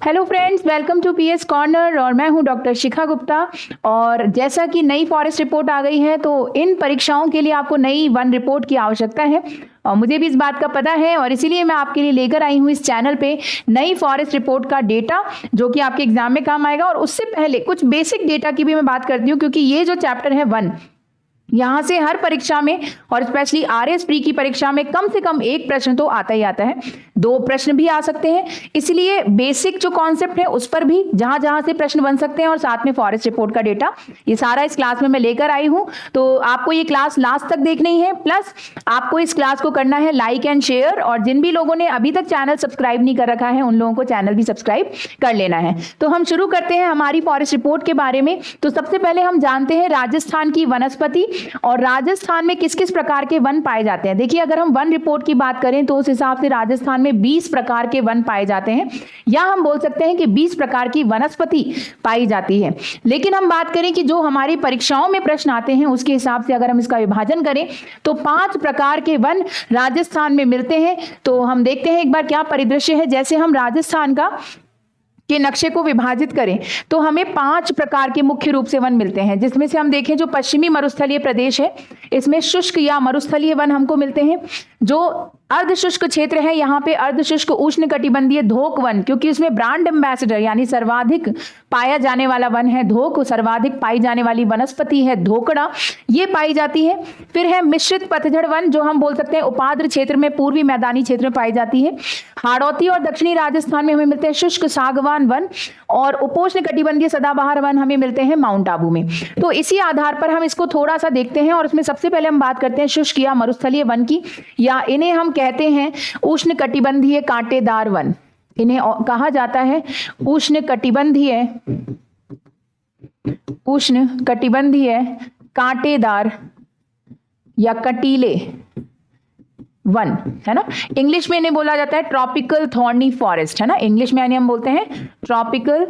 Hello friends, welcome to PS corner और मैं हूं डॉक्टर शिखा गुप्ता। और जैसा कि नई फॉरेस्ट रिपोर्ट आ गई है तो इन परीक्षाओं के लिए आपको नई वन रिपोर्ट की आवश्यकता है और मुझे भी इस बात का पता है और इसीलिए मैं आपके लिए लेकर आई हूं इस चैनल पे नई फॉरेस्ट रिपोर्ट का डेटा जो कि आपके एग्जाम में काम आएगा। और उससे पहले कुछ बेसिक डेटा की भी मैं बात करती हूँ क्योंकि ये जो चैप्टर है वन, यहाँ से हर परीक्षा में और स्पेशली आरएस प्री की परीक्षा में कम से कम एक प्रश्न तो आता ही आता है, दो प्रश्न भी आ सकते हैं। इसलिए बेसिक जो कॉन्सेप्ट है उस पर भी जहां जहां से प्रश्न बन सकते हैं और साथ में फॉरेस्ट रिपोर्ट का डेटा, ये सारा इस क्लास में मैं लेकर आई हूं। तो आपको ये क्लास लास्ट तक देखनी है, प्लस आपको इस क्लास को करना है लाइक एंड शेयर। और जिन भी लोगों ने अभी तक चैनल सब्सक्राइब नहीं कर रखा है उन लोगों को चैनल भी सब्सक्राइब कर लेना है। तो हम शुरू करते हैं हमारी फॉरेस्ट रिपोर्ट के बारे में। तो सबसे पहले हम जानते हैं राजस्थान की वनस्पति और राजस्थान में किस किस प्रकार के वन पाए जाते हैं। देखिए, अगर हम वन रिपोर्ट की बात करें तो उस हिसाब से राजस्थान में 20 प्रकार के वन पाए जाते हैं, या हम बोल सकते हैं कि 20 प्रकार की वनस्पति पाई जाती है। लेकिन हम बात करें कि जो हमारी परीक्षाओं में प्रश्न आते हैं उसके हिसाब से अगर हम इसका विभाजन करें तो 5 प्रकार के वन राजस्थान में मिलते हैं। तो हम देखते हैं एक बार क्या परिदृश्य है। जैसे हम राजस्थान के नक्शे को विभाजित करें तो हमें 5 प्रकार के मुख्य रूप से वन मिलते हैं, जिसमें से हम देखें जो पश्चिमी मरुस्थलीय प्रदेश है इसमें शुष्क या मरुस्थलीय वन हमको मिलते हैं। जो अर्ध शुष्क क्षेत्र है यहाँ पे अर्ध शुष्क उष्ण कटिबंधीय धोक वन, क्योंकि इसमें ब्रांड एम्बेसडर यानी सर्वाधिक पाया जाने वाला वन है धोक, सर्वाधिक पाई जाने वाली वनस्पति है धोकड़ा, ये पाई जाती है। फिर है मिश्रित पतझड़ वन जो हम बोल सकते हैं उपाद्र क्षेत्र में, पूर्वी मैदानी क्षेत्र में पाई जाती है। हाड़ौती और दक्षिणी राजस्थान में हमें मिलते हैं शुष्क सागवान वन और उपोष्ण कटिबंधीय सदाबहार वन हमें मिलते हैं माउंट आबू में। तो इसी आधार पर हम इसको थोड़ा सा देखते हैं और उसमें सबसे पहले हम बात करते हैं शुष्क या मरुस्थलीय वन की, या इन्हें हम कहते हैं उष्ण कटिबंधीय कांटेदार वन। इन्हें कहा जाता है उष्ण कटिबंधीय कांटेदार या कटीले वन, है ना। इंग्लिश में इन्हें बोला जाता है ट्रॉपिकल थॉर्नी फॉरेस्ट, है ना। इंग्लिश में हम बोलते हैं ट्रॉपिकल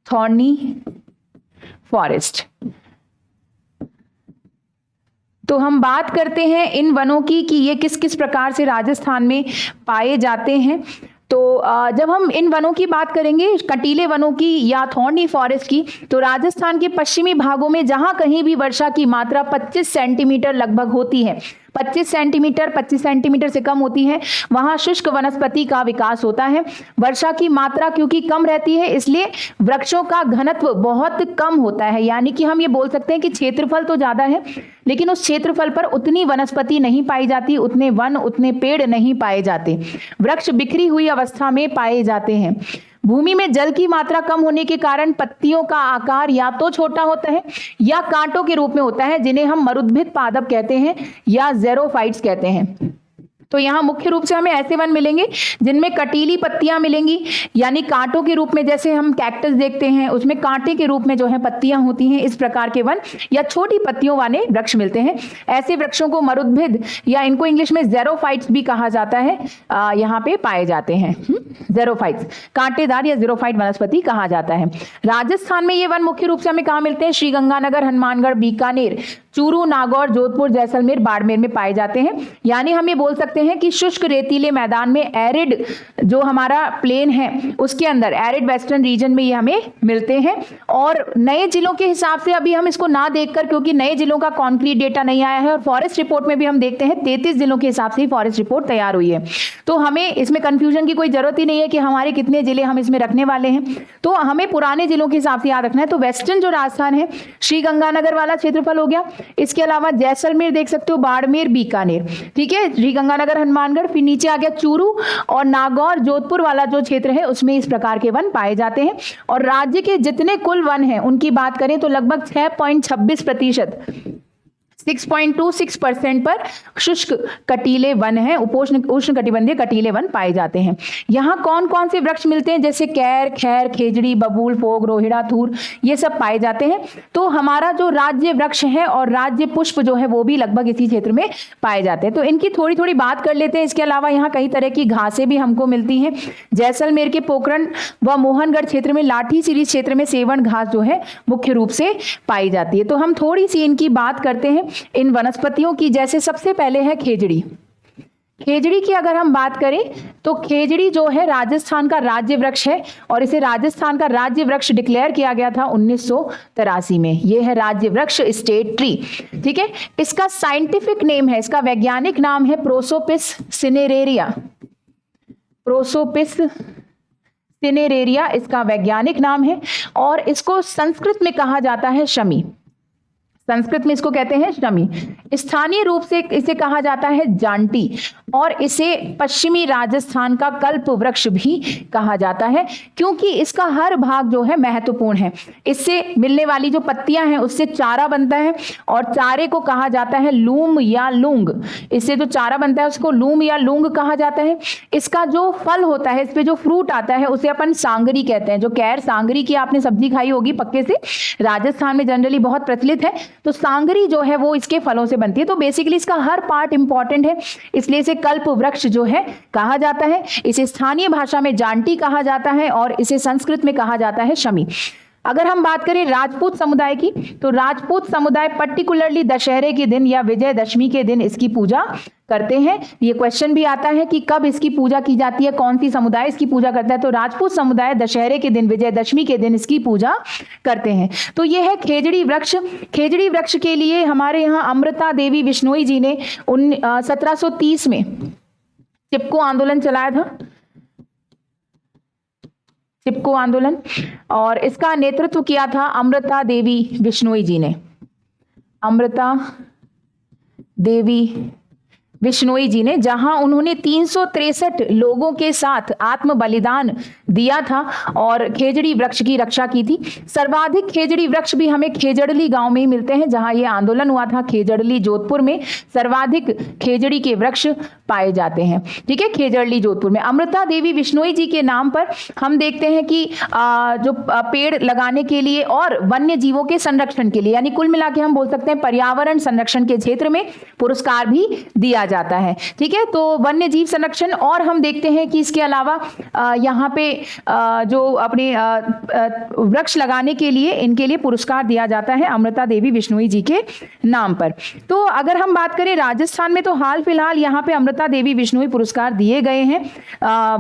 थॉर्नी फॉरेस्ट। तो हम बात करते हैं इन वनों की कि ये किस किस प्रकार से राजस्थान में पाए जाते हैं। तो जब हम इन वनों की बात करेंगे, कटीले वनों की या थॉर्नी फॉरेस्ट की, तो राजस्थान के पश्चिमी भागों में जहां कहीं भी वर्षा की मात्रा 25 सेंटीमीटर लगभग होती है, 25 सेंटीमीटर से कम होती है, वहां शुष्क वनस्पति का विकास होता है। वर्षा की मात्रा क्योंकि कम रहती है इसलिए वृक्षों का घनत्व बहुत कम होता है, यानी कि हम ये बोल सकते हैं कि क्षेत्रफल तो ज्यादा है लेकिन उस क्षेत्रफल पर उतनी वनस्पति नहीं पाई जाती, उतने वन उतने पेड़ नहीं पाए जाते, वृक्ष बिखरी हुई अवस्था में पाए जाते हैं। भूमि में जल की मात्रा कम होने के कारण पत्तियों का आकार या तो छोटा होता है या कांटों के रूप में होता है, जिन्हें हम मरुद्भिद पादप कहते हैं या ज़ेरोफाइट्स कहते हैं। तो यहाँ मुख्य रूप से हमें ऐसे वन मिलेंगे जिनमें कटीली पत्तियां मिलेंगी, यानी कांटों के रूप में, जैसे हम कैक्टस देखते हैं उसमें कांटे के रूप में जो है पत्तियां होती हैं, इस प्रकार के वन या छोटी पत्तियों वाले वृक्ष मिलते हैं। ऐसे वृक्षों को मरुद्भिद या इनको इंग्लिश में ज़ेरोफाइट्स भी कहा जाता है, यहाँ पे पाए जाते हैं। ज़ेरोफाइट्स, कांटेदार या ज़ेरोफाइट वनस्पति कहा जाता है। राजस्थान में ये वन मुख्य रूप से हमें कहाँ मिलते हैं? श्रीगंगानगर, हनुमानगढ़, बीकानेर, चूरू, नागौर, जोधपुर, जैसलमेर, बाड़मेर में पाए जाते हैं। यानी हम ये बोल सकते हैं कि शुष्क रेतीले मैदान में, एरिड जो हमारा प्लेन है उसके अंदर, एरिड वेस्टर्न रीजन में ये हमें मिलते हैं। और नए जिलों के हिसाब से अभी हम इसको ना देखकर, क्योंकि नए जिलों का कॉन्क्रीट डेटा नहीं आया है और फॉरेस्ट रिपोर्ट में भी हम देखते हैं 33 जिलों के हिसाब से ही फॉरेस्ट रिपोर्ट तैयार हुई है, तो हमें इसमें कंफ्यूजन की कोई जरूरत ही नहीं है कि हमारे कितने जिले हम इसमें रखने वाले हैं। तो हमें पुराने जिलों के हिसाब से याद रखना है। तो वेस्टर्न जो राजस्थान है, श्रीगंगानगर वाला क्षेत्रफल हो गया, इसके अलावा जैसलमेर देख सकते हो, बाड़मेर, बीकानेर, ठीक है, श्रीगंगानगर, हनुमानगढ़, फिर नीचे आ गया चूरू और नागौर, जोधपुर वाला जो क्षेत्र है उसमें इस प्रकार के वन पाए जाते हैं। और राज्य के जितने कुल वन हैं उनकी बात करें तो लगभग 6.26%, 6.26% पर शुष्क कटीले वन हैं, उष्ण कटिबंधीय कटीले वन पाए जाते हैं। यहाँ कौन कौन से वृक्ष मिलते हैं? जैसे कैर, खैर, खेजड़ी, बबूल, फोग, रोहिड़ा, थूर, ये सब पाए जाते हैं। तो हमारा जो राज्य वृक्ष है और राज्य पुष्प जो है वो भी लगभग इसी क्षेत्र में पाए जाते हैं। तो इनकी थोड़ी थोड़ी बात कर लेते हैं। इसके अलावा यहाँ कई तरह की घासें भी हमको मिलती हैं। जैसलमेर के पोखरण व मोहनगढ़ क्षेत्र में, लाठी सीरीज क्षेत्र में सेवन घास जो है मुख्य रूप से पाई जाती है। तो हम थोड़ी सी इनकी बात करते हैं इन वनस्पतियों की। जैसे सबसे पहले है खेजड़ी। खेजड़ी की अगर हम बात करें तो खेजड़ी जो है राजस्थान का राज्य वृक्ष है और इसे राजस्थान का राज्य वृक्ष डिक्लेयर किया गया था 1983 में। यह है राज्य वृक्ष, स्टेट ट्री। ठीक है, इसका साइंटिफिक नेम है, इसका वैज्ञानिक नाम है प्रोसोपिस सिनेरेरिया। प्रोसोपिस सिनेरेरिया इसका वैज्ञानिक नाम है और इसको संस्कृत में कहा जाता है शमी। संस्कृत में इसको कहते हैं शमी। स्थानीय रूप से इसे कहा जाता है जांटी और इसे पश्चिमी राजस्थान का कल्प वृक्ष भी कहा जाता है क्योंकि इसका हर भाग जो है महत्वपूर्ण है। इससे मिलने वाली जो पत्तियां हैं उससे चारा बनता है और चारे को कहा जाता है लूम या लूंग। इससे जो चारा बनता है उसको लूम या लूंग कहा जाता है। इसका जो फल होता है, इस पे जो फ्रूट आता है उसे अपन सांगरी कहते हैं। जो कैर सांगरी की आपने सब्जी खाई होगी पक्के से, राजस्थान में जनरली बहुत प्रचलित है, तो सांगरी जो है वो इसके फलों से बनती है। तो बेसिकली इसका हर पार्ट इंपॉर्टेंट है, इसलिए इसे कल्प वृक्ष जो है कहा जाता है। इसे स्थानीय भाषा में जांटी कहा जाता है और इसे संस्कृत में कहा जाता है शमी। अगर हम बात करें राजपूत समुदाय की, तो राजपूत समुदाय पर्टिकुलरली दशहरे के दिन या विजयदशमी के दिन इसकी पूजा करते हैं। ये क्वेश्चन भी आता है कि कब इसकी पूजा की जाती है, कौन सी समुदाय इसकी पूजा करता है, तो राजपूत समुदाय दशहरे के दिन, विजयदशमी के दिन इसकी पूजा करते हैं। तो ये है खेजड़ी वृक्ष। खेजड़ी वृक्ष के लिए हमारे यहाँ अमृता देवी बिश्नोई जी ने 1730 में चिपको आंदोलन चलाया था, चिपको आंदोलन, और इसका नेतृत्व किया था अमृता देवी बिश्नोई जी ने। अमृता देवी बिश्नोई जी ने, जहां उन्होंने 363 लोगों के साथ आत्म बलिदान दिया था और खेजड़ी वृक्ष की रक्षा की थी। सर्वाधिक खेजड़ी वृक्ष भी हमें खेजड़ली गांव में ही मिलते हैं, जहां यह आंदोलन हुआ था। खेजड़ली जोधपुर में सर्वाधिक खेजड़ी के वृक्ष पाए जाते हैं। ठीक है, खेजड़ली जोधपुर में। अमृता देवी बिश्नोई जी के नाम पर हम देखते हैं कि जो पेड़ लगाने के लिए और वन्य जीवों के संरक्षण के लिए, यानी कुल मिला के हम बोल सकते हैं पर्यावरण संरक्षण के क्षेत्र में पुरस्कार भी दिया जाता है। ठीक है, तो वन्य जीव संरक्षण, और हम देखते हैं कि इसके अलावा यहाँ पे जो अपने वृक्ष लगाने के लिए इनके लिए पुरस्कार दिया जाता है अमृता देवी बिश्नोई जी के नाम पर। तो अगर हम बात करें राजस्थान में, तो हाल फिलहाल यहाँ पे अमृता देवी बिश्नोई पुरस्कार दिए गए हैं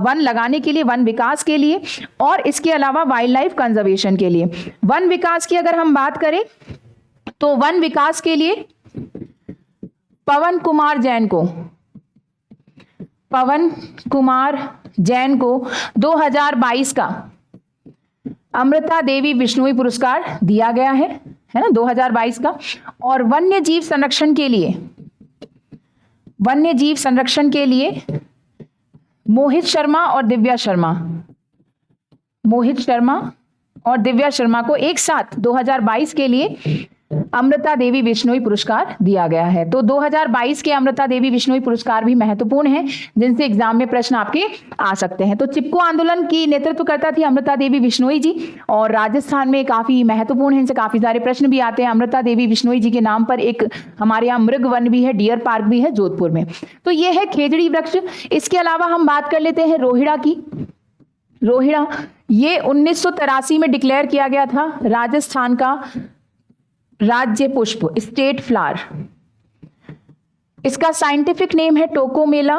वन लगाने के लिए, वन विकास के लिए, और इसके अलावा वाइल्ड लाइफ कंजर्वेशन के लिए। वन विकास की अगर हम बात करें तो वन विकास के लिए पवन कुमार जैन को 2022 का अमृता देवी बिश्नोई पुरस्कार दिया गया है ना, 2022 का। और वन्य जीव संरक्षण के लिए मोहित शर्मा और दिव्या शर्मा को एक साथ 2022 के लिए अमृता देवी बिश्नोई पुरस्कार दिया गया है। तो 2022 के अमृता देवी बिश्नोई पुरस्कार भी महत्वपूर्ण हैं, जिनसे एग्जाम में प्रश्न आपके आ सकते हैं। तो चिपको आंदोलन की नेतृत्व करता थी अमृता देवी बिश्नोई जी, और राजस्थान में काफी महत्वपूर्ण है, इनसे काफी सारे प्रश्न भी आते हैं। अमृता देवी बिश्नोई जी के नाम पर एक हमारे यहाँ मृग वन भी है, डियर पार्क भी है जोधपुर में। तो ये है खेजड़ी वृक्ष। इसके अलावा हम बात कर लेते हैं रोहिड़ा की। रोहिड़ा ये 1983 में डिक्लेयर किया गया था राजस्थान का राज्य पुष्प, स्टेट फ्लावर। इसका साइंटिफिक नेम है टोकोमेला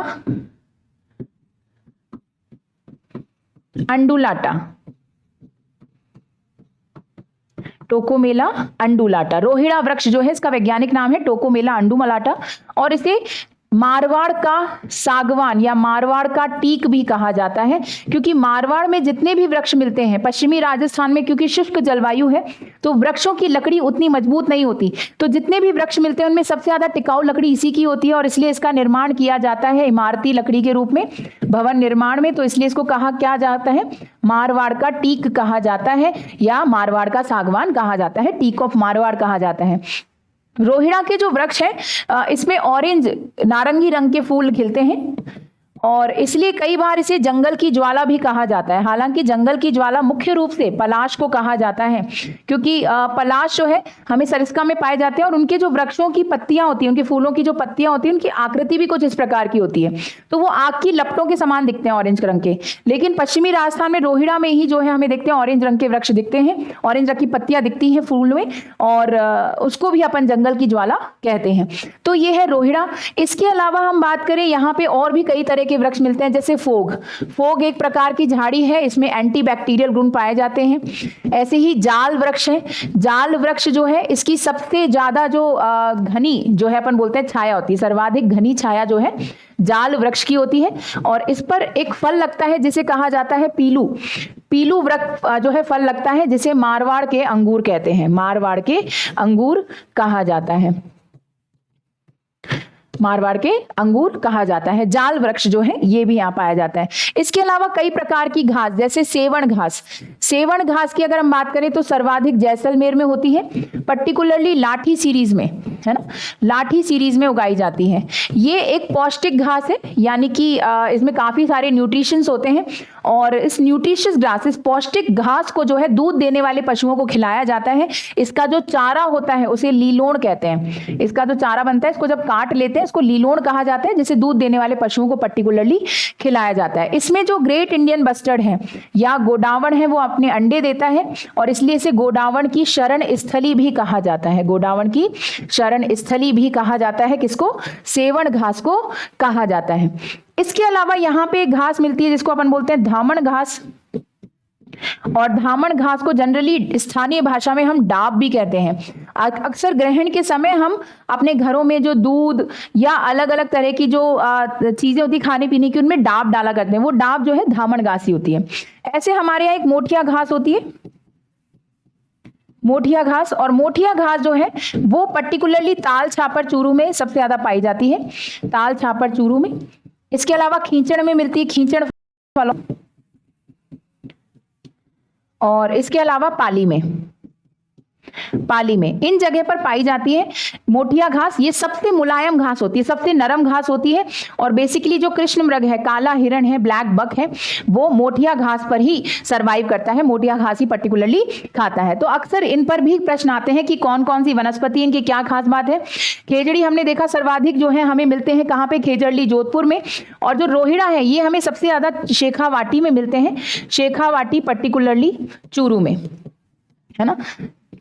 अंडुलाटा। टोकोमेला अंडुलाटा रोहिड़ा वृक्ष जो है, इसका वैज्ञानिक नाम है टोकोमेला अंडुमलाटा, और इसे मारवाड़ का सागवान या मारवाड़ का टीक भी कहा जाता है, क्योंकि मारवाड़ में जितने भी वृक्ष मिलते हैं, पश्चिमी राजस्थान में क्योंकि शुष्क जलवायु है तो वृक्षों की लकड़ी उतनी मजबूत नहीं होती, तो जितने भी वृक्ष मिलते हैं उनमें सबसे ज्यादा टिकाऊ लकड़ी इसी की होती है, और इसलिए इसका निर्माण किया जाता है इमारती लकड़ी के रूप में भवन निर्माण में। तो इसलिए इसको कहा क्या जाता है, मारवाड़ का टीक कहा जाता है, या मारवाड़ का सागवान कहा जाता है, टीक ऑफ मारवाड़ कहा जाता है। रोहिड़ा के जो वृक्ष है इसमें ऑरेंज नारंगी रंग के फूल खिलते हैं, और इसलिए कई बार इसे जंगल की ज्वाला भी कहा जाता है। हालांकि जंगल की ज्वाला मुख्य रूप से पलाश को कहा जाता है, क्योंकि पलाश जो है हमें सरिस्का में पाए जाते हैं और उनके जो वृक्षों की पत्तियां होती हैं, उनके फूलों की जो पत्तियां होती हैं, उनकी आकृति भी कुछ इस प्रकार की होती है, तो वो आग की लपटों के समान दिखते हैं, ऑरेंज रंग के। लेकिन पश्चिमी राजस्थान में रोहिड़ा में ही जो है हमें देखते हैं ऑरेंज रंग के वृक्ष दिखते हैं, ऑरेंज रंग की पत्तियां दिखती हैं फूल में, और उसको भी अपन जंगल की ज्वाला कहते हैं। तो ये है रोहिड़ा। इसके अलावा हम बात करें, यहाँ पे और भी कई तरह के वृक्ष मिलते हैं, जैसे फोग। फोग एक प्रकार की झाड़ी है, इसमें एंटीबैक्टीरियल गुण पाए जाते हैं। ऐसे ही जाल वृक्ष है। जाल वृक्ष जो है इसकी सबसे ज्यादा जो घनी जो है अपन बोलते हैं छाया होती है, सर्वाधिक घनी छाया जो है जाल वृक्ष की होती है। और इस पर एक फल लगता है जिसे कहा जाता है पीलू। पीलू वृक्ष जो है फल लगता है, जिसे मारवाड़ के अंगूर कहते हैं, मारवाड़ के अंगूर कहा जाता है, मारवाड़ के अंगूर कहा जाता है। जाल वृक्ष जो है ये भी यहाँ पाया जाता है। इसके अलावा कई प्रकार की घास, जैसे सेवण घास। सेवण घास की अगर हम बात करें तो सर्वाधिक जैसलमेर में होती है, पर्टिकुलरली लाठी सीरीज में, है ना, लाठी सीरीज में उगाई जाती है। ये एक पौष्टिक घास है, यानी कि इसमें काफी सारे न्यूट्रिशंस होते हैं, और इस न्यूट्रिशियस घास, इस पौष्टिक घास को जो है दूध देने वाले पशुओं को खिलाया जाता है। इसका जो चारा होता है उसे लीलोण कहते हैं। इसका जो चारा बनता है, इसको जब काट लेते हैं इसको लीलोण कहा जाता है, जिसे दूध देने वाले पशुओं को पर्टिकुलरली खिलाया जाता है। इसमें जो ग्रेट इंडियन बस्टर्ड है या गोडावण है वो अपने अंडे देता है, और इसलिए इसे गोडावण की शरण स्थली भी कहा जाता है। गोडावण की शरण स्थली भी कहा जाता है, किसको? सेवण घास को कहा जाता है। इसके अलावा यहाँ पे एक घास मिलती है जिसको अपन बोलते हैं धामण घास, और धामण घास को जनरली स्थानीय भाषा में हम डाब भी कहते हैं। अक्सर ग्रहण के समय हम अपने घरों में जो दूध या अलग अलग तरह की जो चीजें होती खाने पीने की, उनमें डाब डाला करते हैं, वो डाब जो है धामण घास ही होती है। ऐसे हमारे यहाँ एक मोठिया घास होती है, मोठिया घास, और मोठिया घास जो है वो पर्टिकुलरली ताल छापर चूरू में सबसे ज्यादा पाई जाती है, ताल छापर चूरू में। इसके अलावा खींचड़ में मिलती है, खींचड़ फलों, और इसके अलावा पाली में, पाली में, इन जगह पर पाई जाती है मोठिया घास। ये सबसे मुलायम घास होती है, सबसे नरम घास होती है, और बेसिकली जो कृष्ण मृग है, काला हिरण है, ब्लैक बक है, वो मोठिया घास पर ही सरवाइव करता है, मोठिया घास ही पर्टिकुलरली खाता है। तो अक्सर इन पर भी प्रश्न आते हैं कि कौन कौन सी वनस्पति, इनकी क्या खास बात है। खेजड़ी हमने देखा सर्वाधिक जो है हमें मिलते हैं कहाँ पे? खेजड़ली जोधपुर में। और जो रोहिड़ा है ये हमें सबसे ज्यादा शेखावाटी में मिलते हैं, शेखावाटी पर्टिकुलरली चूरू में, है ना,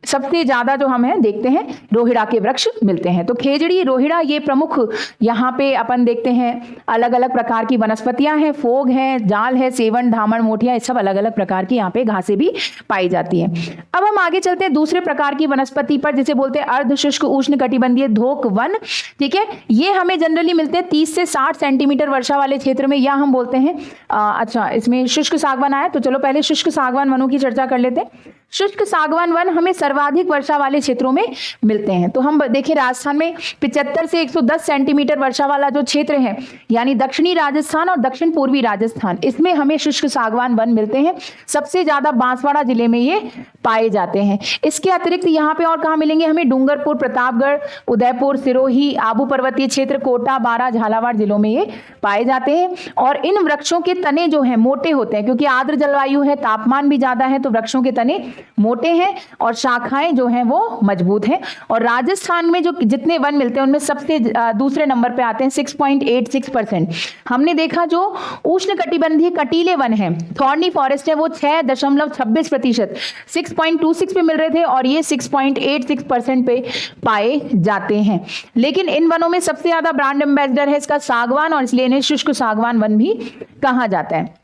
सबसे ज्यादा जो हम हैं देखते हैं रोहिड़ा के वृक्ष मिलते हैं। तो खेजड़ी, रोहिड़ा ये प्रमुख यहाँ पे अपन देखते हैं अलग अलग प्रकार की वनस्पतियां हैं, फोग है, जाल है, सेवन, धामण, मोठिया, ये सब अलग अलग प्रकार की यहाँ पे घासें भी पाई जाती हैं। अब हम आगे चलते हैं दूसरे प्रकार की वनस्पति पर, जिसे बोलते हैं अर्ध शुष्क उष्ण कटिबंधीय धोक वन। ठीक है, ये हमें जनरली मिलते हैं 30 से 60 सेंटीमीटर वर्षा वाले क्षेत्र में, या हम बोलते हैं अच्छा इसमें शुष्क सागवान आया, तो चलो पहले शुष्क सागवान वनों की चर्चा कर लेते हैं। शुष्क सागवान वन हमें सर्वाधिक वर्षा वाले क्षेत्रों में मिलते हैं। तो हम देखें राजस्थान में 75 से 110 सेंटीमीटर वर्षा वाला जो क्षेत्र है, यानी दक्षिणी राजस्थान और दक्षिण पूर्वी राजस्थान, इसमें हमें शुष्क सागवान वन मिलते हैं। सबसे ज्यादा बांसवाड़ा जिले में ये पाए जाते हैं। इसके अतिरिक्त यहाँ पे और कहाँ मिलेंगे हमें? डूंगरपुर, प्रतापगढ़, उदयपुर, सिरोही, आबू पर्वतीय क्षेत्र, कोटा, बारां, झालावाड़ जिलों में ये पाए जाते हैं। और इन वृक्षों के तने जो है मोटे होते हैं, क्योंकि आर्द्र जलवायु है, तापमान भी ज्यादा है, तो वृक्षों के तने मोटे हैं और शाखाएं जो हैं वो मजबूत हैं। और राजस्थान में जो जितने वन मिलते हैं उनमें सबसे दूसरे नंबर पे आते हैं 6.86%। हमने देखा जो उष्ण कटिबंधीय कटीले वन है, थॉर्नी फॉरेस्ट है, वो 6.26%, 6.26 पे मिल रहे थे, और ये 6.86% पे पाए जाते हैं। लेकिन इन वनों में सबसे ज्यादा ब्रांड एम्बेसडर है इसका सागवान, और इसलिए इन्हें शुष्क सागवान वन भी कहा जाता है।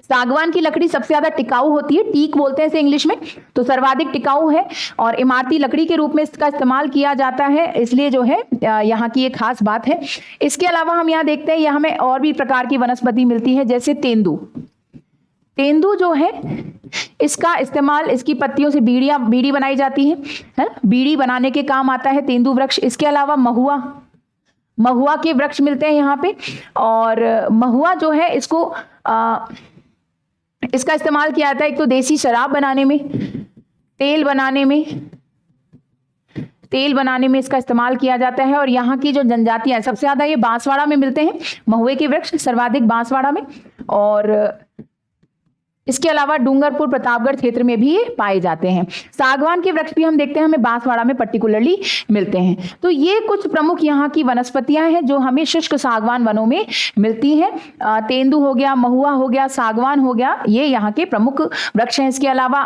सागवान की लकड़ी सबसे ज्यादा टिकाऊ होती है, टीक बोलते हैं इसे इंग्लिश में, तो सर्वाधिक टिकाऊ है और इमारती लकड़ी के रूप में इसका इस्तेमाल किया जाता है, इसलिए जो है यहाँ की एक खास बात है। इसके अलावा हम यहाँ देखते हैं, यहाँ हमें और भी प्रकार की वनस्पति मिलती है, जैसे तेंदू। तेंदू जो है इसका इस्तेमाल, इसकी पत्तियों से बीड़ी बनाई जाती है ना, बीड़ी बनाने के काम आता है तेंदू वृक्ष। इसके अलावा महुआ, महुआ के वृक्ष मिलते हैं यहाँ पे, और महुआ जो है इसको इसका इस्तेमाल किया जाता है एक तो देसी शराब बनाने में, तेल बनाने में, तेल बनाने में इसका इस्तेमाल किया जाता है। और यहाँ की जो जनजातियां सबसे ज्यादा ये बांसवाड़ा में मिलते हैं, महुए के वृक्ष सर्वाधिक बांसवाड़ा में, और इसके अलावा डूंगरपुर प्रतापगढ़ क्षेत्र में भी ये पाए जाते हैं। सागवान के वृक्ष भी हम देखते हैं हमें बांसवाड़ा में पर्टिकुलरली मिलते हैं। तो ये कुछ प्रमुख यहाँ की वनस्पतियां हैं जो हमें शुष्क सागवान वनों में मिलती हैं। तेंदू हो गया, महुआ हो गया, सागवान हो गया, ये यहाँ के प्रमुख वृक्ष हैं। इसके अलावा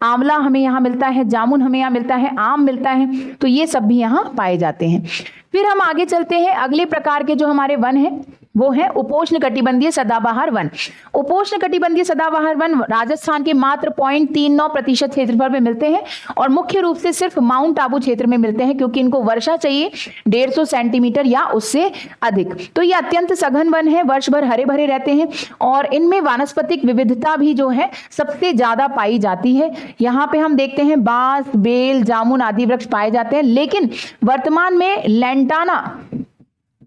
आंवला हमें यहाँ मिलता है, जामुन हमें यहाँ मिलता है, आम मिलता है, तो ये सब भी यहाँ पाए जाते हैं। फिर हम आगे चलते हैं, अगले प्रकार के जो हमारे वन हैं वो है उपोष्ण कटिबंधीय सदाबहार वन। उपोष्ण कटिबंधीय सदाबहार वन राजस्थान के मात्र 0.39% क्षेत्रफल में मिलते हैं और मुख्य रूप से सिर्फ माउंट आबू क्षेत्र में मिलते हैं, क्योंकि इनको वर्षा चाहिए 150 सेंटीमीटर या उससे अधिक। तो ये अत्यंत सघन वन है, वर्ष भर हरे भरे रहते हैं और इनमें वानस्पतिक विविधता भी जो है सबसे ज्यादा पाई जाती है। यहाँ पे हम देखते हैं बांस, बेल, जामुन आदि वृक्ष पाए जाते हैं, लेकिन वर्तमान में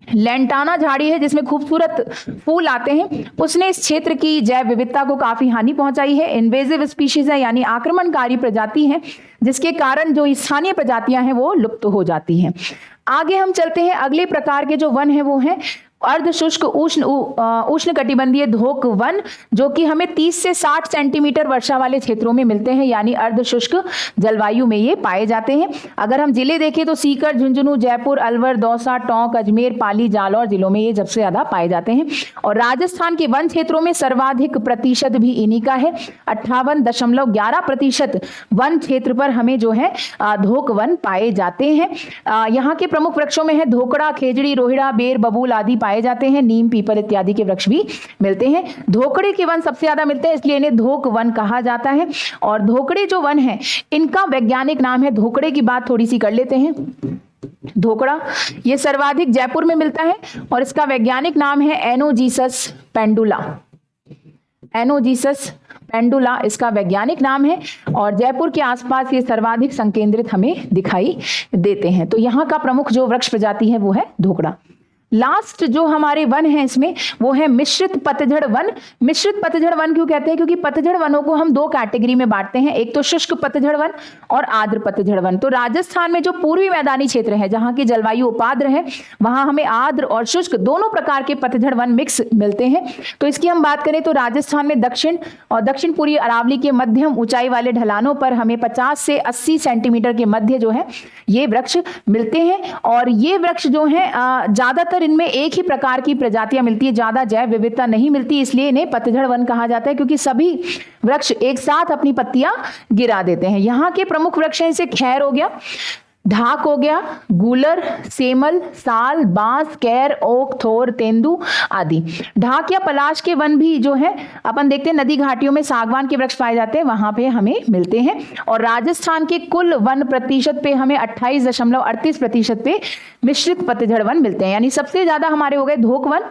लेंटाना झाड़ी है जिसमें खूबसूरत फूल आते हैं, उसने इस क्षेत्र की जैव विविधता को काफी हानि पहुंचाई है। इन्वेजिव स्पीशीज है, यानी आक्रमणकारी प्रजाति है, जिसके कारण जो स्थानीय प्रजातियां हैं वो लुप्त हो जाती हैं। आगे हम चलते हैं, अगले प्रकार के जो वन है वो है अर्ध शुष्क उष्ण कटिबंधीय धोक वन, जो कि हमें 30 से 60 सेंटीमीटर वर्षा वाले क्षेत्रों में मिलते हैं, यानी अर्ध शुष्क जलवायु में ये पाए जाते हैं। अगर हम जिले देखें तो सीकर, झुंझुनू, जयपुर, अलवर, दौसा, टोंक, अजमेर, पाली, जालौर जिलों में ये सबसे ज्यादा पाए जाते हैं। और राजस्थान के वन क्षेत्रों में सर्वाधिक प्रतिशत भी इन्हीं का है, 58.11% वन क्षेत्र पर हमें जो है धोक वन पाए जाते हैं। यहाँ के प्रमुख वृक्षों में है धोकड़ा, खेजड़ी, रोहिड़ा, बेर, बबूल आदि पाए जाते हैं। नीम, पीपल इत्यादि के वृक्ष भी मिलते हैं। धोकड़े के वन सबसे ज्यादा मिलते हैं, इसलिए इन्हें धोक वन कहा जाता है। और धोकड़े जो वन है इनका वैज्ञानिक नाम है, धोकड़े की बात थोड़ी सी कर लेते हैं। धोकड़ा ये सर्वाधिक जयपुर में मिलता है और इसका वैज्ञानिक नाम है एनोजीसस पेंडुला। एनोजीसस पेंडुला इसका वैज्ञानिक नाम है और जयपुर के आसपास ये सर्वाधिक संकेंद्रित हमें दिखाई देते हैं। तो यहाँ का प्रमुख जो वृक्ष प्रजाति है वो है धोकड़ा। लास्ट जो हमारे वन है इसमें वो है मिश्रित पतझड़ वन। मिश्रित पतझड़ वन क्यों कहते हैं? क्योंकि पतझड़ वनों को हम दो कैटेगरी में बांटते हैं, एक तो शुष्क पतझड़ वन और आर्द्र पतझड़ वन। तो राजस्थान में जो पूर्वी मैदानी क्षेत्र है जहां की जलवायु उपाद्र है, वहां हमें आर्द्र और शुष्क दोनों प्रकार के पतझड़ वन मिक्स मिलते हैं। तो इसकी हम बात करें तो राजस्थान में दक्षिण और दक्षिण पूर्वी अरावली के मध्यम ऊंचाई वाले ढलानों पर हमें 50 से 80 सेंटीमीटर के मध्य जो है ये वृक्ष मिलते हैं। और ये वृक्ष जो है ज्यादातर इनमें एक ही प्रकार की प्रजातियां मिलती है, ज्यादा जैव विविधता नहीं मिलती, इसलिए इन्हें पतझड़ वन कहा जाता है, क्योंकि सभी वृक्ष एक साथ अपनी पत्तियां गिरा देते हैं। यहाँ के प्रमुख वृक्ष हैं, जैसे खैर हो गया, ढाक हो गया, गूलर, सेमल, साल, बांस, कैर, ओक, थोर, तेंदू आदि। ढाक या पलाश के वन भी जो है अपन देखते हैं नदी घाटियों में सागवान के वृक्ष पाए जाते हैं, वहां पे हमें मिलते हैं। और राजस्थान के कुल वन प्रतिशत पे हमें 28.38% पे मिश्रित पतझड़ वन मिलते हैं। यानी सबसे ज्यादा हमारे हो गए धोक वन,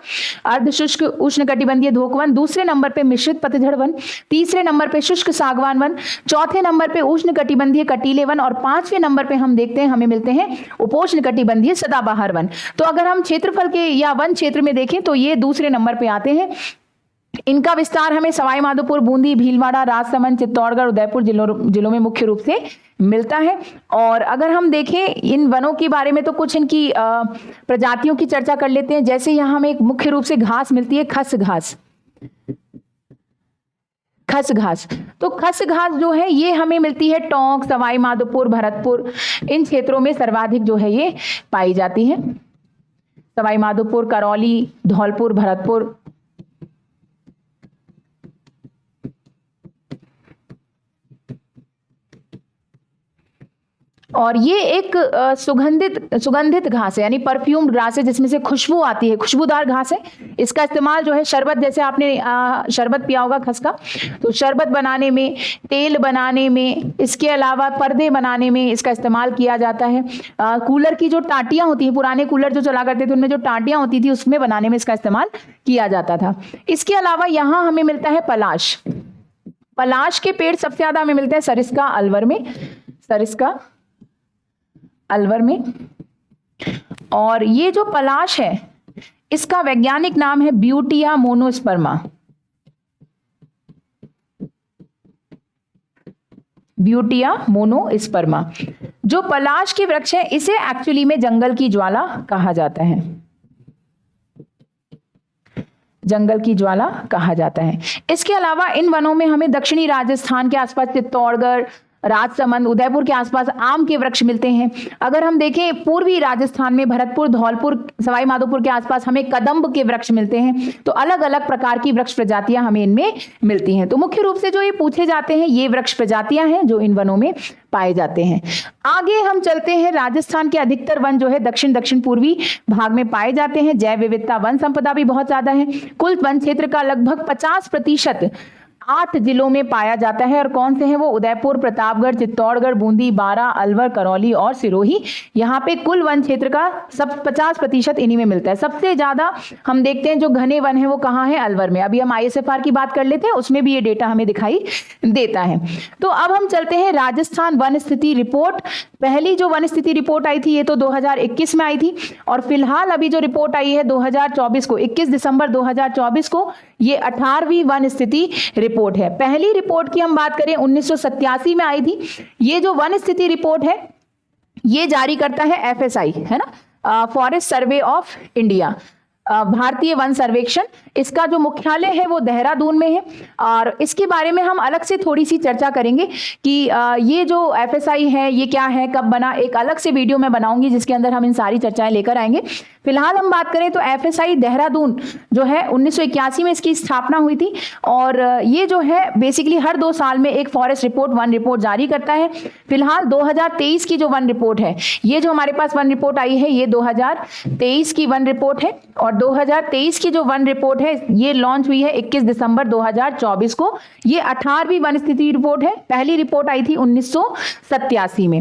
अर्धशुष्क उष्ण कटिबंधीय धोक वन, दूसरे नंबर पे मिश्रित पतझड़ वन, तीसरे नंबर पे शुष्क सागवान वन, चौथे नंबर पे उष्ण कटिबंधीय कटीले वन और पांचवें नंबर पे हम देखते हैं हमें मिलते हैं उपोष्ण कटिबंधीय सदाबहार वन। तो अगर हम क्षेत्रफल के या वन क्षेत्र में देखें तो ये दूसरे नंबर पे आते हैं। इनका विस्तार हमें सवाई माधोपुर, बूंदी, भीलवाड़ा, राजसमंद, चित्तौड़गढ़, उदयपुर जिलों में मुख्य रूप से मिलता है। और अगर हम देखें इन वनों के बारे में तो कुछ इनकी प्रजातियों की चर्चा कर लेते हैं। जैसे यहाँ हमें एक मुख्य रूप से घास मिलती है, खस घास। खस घास, तो खस घास जो है ये हमें मिलती है टोंक, सवाई माधोपुर, भरतपुर, इन क्षेत्रों में सर्वाधिक जो है ये पाई जाती है। सवाई माधोपुर, करौली, धौलपुर, भरतपुर। और ये एक सुगंधित घास है, यानी परफ्यूम्ड ग्रास है, जिसमें से खुशबू आती है, खुशबूदार घास है। इसका इस्तेमाल जो है शरबत, जैसे आपने शरबत पिया होगा खस का, तो शरबत बनाने में, तेल बनाने में, इसके अलावा पर्दे बनाने में इसका इस्तेमाल किया जाता है। कूलर की जो टाटियां होती हैं, पुराने कूलर जो चला करते थे उनमें जो टाटियां होती थी उसमें बनाने में इसका इस्तेमाल किया जाता था। इसके अलावा यहाँ हमें मिलता है पलाश। पलाश के पेड़ सबसे ज्यादा हमें मिलते हैं सरिस्का, अलवर में, सरिस्का अलवर में। और ये जो पलाश है इसका वैज्ञानिक नाम है ब्यूटिया मोनोस्पर्मा। Butea monosperma. जो पलाश के वृक्ष है इसे एक्चुअली में जंगल की ज्वाला कहा जाता है, जंगल की ज्वाला कहा जाता है। इसके अलावा इन वनों में हमें दक्षिणी राजस्थान के आसपास चित्तौड़गढ़, राजसमंद, उदयपुर के आसपास आम के वृक्ष मिलते हैं। अगर हम देखें पूर्वी राजस्थान में भरतपुर, धौलपुर, सवाई माधोपुर के आसपास हमें कदम्ब के वृक्ष मिलते हैं। तो अलग अलग प्रकार की वृक्ष प्रजातियां हमें इनमें मिलती हैं। तो मुख्य रूप से जो ये पूछे जाते हैं ये वृक्ष प्रजातियां हैं जो इन वनों में पाए जाते हैं। आगे हम चलते हैं, राजस्थान के अधिकतर वन जो है दक्षिण पूर्वी भाग में पाए जाते हैं। जैव विविधता, वन संपदा भी बहुत ज्यादा है। कुल वन क्षेत्र का लगभग 50% 8 जिलों में पाया जाता है। और कौन से हैं वो? उदयपुर, प्रतापगढ़, चित्तौड़गढ़, बूंदी, बारां, अलवर, करौली और सिरोही। यहाँ पे कुल वन क्षेत्र का सब 50% इन्हीं में मिलता है। सबसे ज्यादा हम देखते हैं जो घने वन है वो कहाँ है? अलवर में। अभी हम ISFR की बात कर लेते हैं, उसमें भी ये डेटा हमें दिखाई देता है। तो अब हम चलते हैं राजस्थान वन स्थिति रिपोर्ट। पहली जो वन स्थिति रिपोर्ट आई थी ये तो 2021 में आई थी, और फिलहाल अभी जो रिपोर्ट आई है 2024 को, 21 दिसंबर 2024 को, ये 18वीं वन स्थिति रिपोर्ट है। पहली रिपोर्ट की हम बात करें 1987 में आई थी। ये जो वन स्थिति रिपोर्ट है ये जारी करता है FSI, है ना, फॉरेस्ट सर्वे ऑफ इंडिया, भारतीय वन सर्वेक्षण। इसका जो मुख्यालय है वो देहरादून में है। और इसके बारे में हम अलग से थोड़ी सी चर्चा करेंगे कि ये जो FSI है ये क्या है, कब बना, एक अलग से वीडियो मैं बनाऊंगी जिसके अंदर हम इन सारी चर्चाएं लेकर आएंगे। फिलहाल हम बात करें तो FSI देहरादून जो है 1981 में इसकी स्थापना हुई थी। और ये जो है बेसिकली हर 2 साल में एक फॉरेस्ट रिपोर्ट, वन रिपोर्ट जारी करता है। फिलहाल 2023 की जो वन रिपोर्ट है, ये जो हमारे पास वन रिपोर्ट आई है ये 2023 की वन रिपोर्ट है। और 2023 की जो वन रिपोर्ट है ये लॉन्च हुई है 21 दिसंबर 2024 को। ये 18वीं वन स्थिति रिपोर्ट है। पहली रिपोर्ट आई थी 1987 में।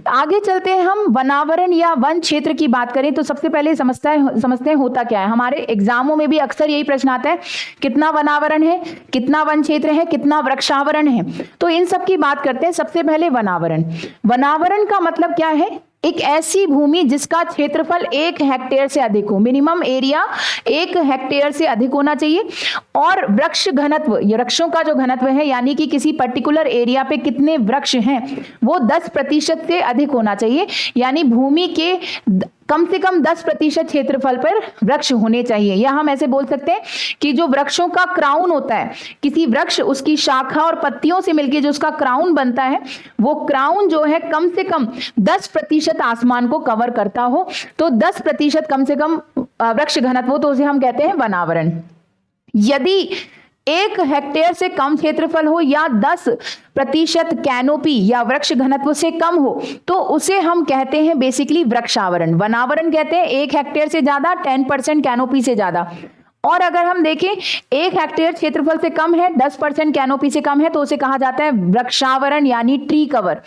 आगे चलते हैं हम, वनावरण या वन क्षेत्र की बात करें तो सबसे पहले समझते हैं होता क्या है। हमारे एग्जामों में भी अक्सर यही प्रश्न आता है, कितना वनावरण है, कितना वन क्षेत्र है, कितना वृक्षावरण है। तो इन सब की बात करते हैं। सबसे पहले वनावरण। वनावरण का मतलब क्या है? एक ऐसी भूमि जिसका क्षेत्रफल 1 हेक्टेयर से अधिक हो, मिनिमम एरिया 1 हेक्टेयर से अधिक होना चाहिए। और वृक्ष घनत्व, ये वृक्षों का जो घनत्व है यानी कि किसी पर्टिकुलर एरिया पे कितने वृक्ष हैं वो 10% से अधिक होना चाहिए। यानी भूमि के कम से कम 10% क्षेत्रफल पर वृक्ष होने चाहिए। या हम ऐसे बोल सकते हैं कि जो वृक्षों का क्राउन होता है, किसी वृक्ष उसकी शाखा और पत्तियों से मिलकर जो उसका क्राउन बनता है, वो क्राउन जो है कम से कम 10% आसमान को कवर करता हो। तो 10% कम से कम वृक्ष घनत्व, तो उसे हम कहते हैं वनावरण। यदि 1 हेक्टेयर से कम क्षेत्रफल हो या 10% कैनोपी या वृक्ष घनत्व से कम हो तो उसे हम कहते हैं बेसिकली वृक्षावरण। वनावरण कहते हैं 1 हेक्टेयर से ज्यादा, 10% कैनोपी से ज्यादा। और अगर हम देखें 1 हेक्टेयर क्षेत्रफल से कम है, 10% कैनोपी से कम है तो उसे कहा जाता है वृक्षावरण यानी ट्री कवर।